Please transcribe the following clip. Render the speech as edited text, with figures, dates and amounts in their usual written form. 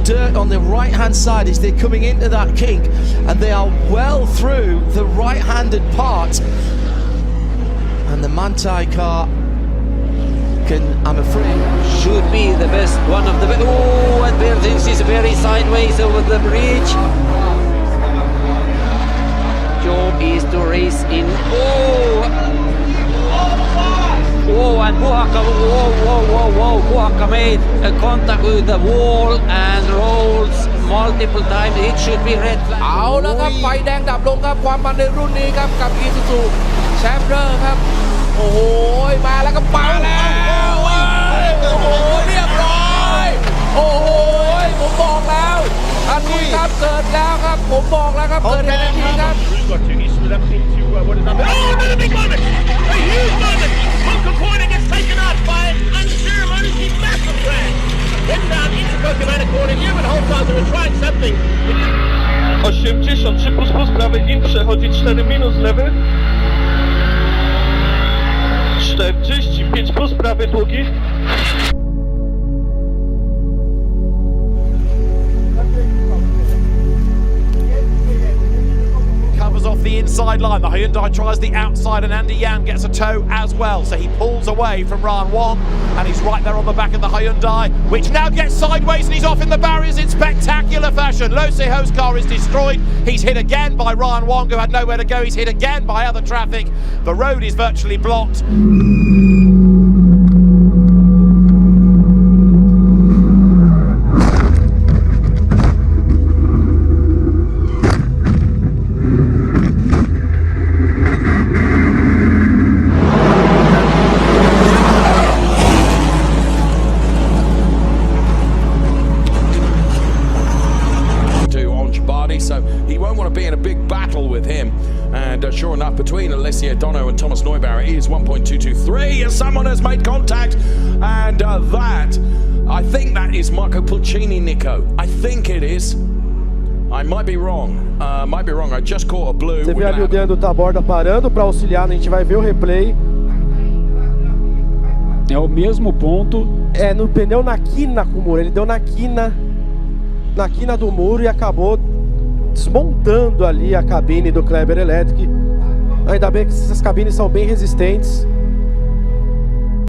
dirt on the right hand side as they're coming into that kink, and they are well through the right handed part, and the Manthey car can, I'm afraid, should be the best, one of the best. Oh, and Bertens is very sideways over the bridge. Job is to race in. Oh, and Puhakka, whoa, Puhakka made a contact with the wall and rolls multiple times. It should be red flag. เอาแล้วครับไฟแดงดับลงครับความมันในรุ่นนี้ครับกับอีซูซูแชมเปอร์ครับโอ้โหมาแล้วก็เป่าแล้วโอ้โหเรียบร้อยโอ้โหผมบอกแล้วอันนี้ครับเกิดแล้วครับผมบอกแล้วครับเกิดในนาทีครับ He's split up into what is that? Oh, another big moment! A huge moment! Bunker Corner gets taken out by an unceremoniously massive crash. Heading down into Coconut Corner. Newman Holzhauser was trying something. 83 plus prawy in, przechodzi 4 minus lewy. 45 plus prawy długi. Off the inside line, the Hyundai tries the outside and Andy Yan gets a tow as well, so he pulls away from Ryan Wong and he's right there on the back of the Hyundai, which now gets sideways and he's off in the barriers in spectacular fashion. Lo Se-ho's car is destroyed. He's hit again by Ryan Wong, who had nowhere to go. He's hit again by other traffic. The road is virtually blocked. So he won't want to be in a big battle with him, and sure enough, between Alessio Dono and Thomas Neubauer is 1.223 as someone has made contact, and that, I think that is Marco Pulcini, Nico. I think it is. I might be wrong. I just caught a blue. Você vê ali o Deandro Taborda parando para auxiliar, a gente vai ver o replay. É o mesmo ponto. É no pneu na quina com o muro, ele deu na quina do muro e acabou desmontando ali a cabine do Kleber Electric. Ainda bem que essas cabines são bem resistentes.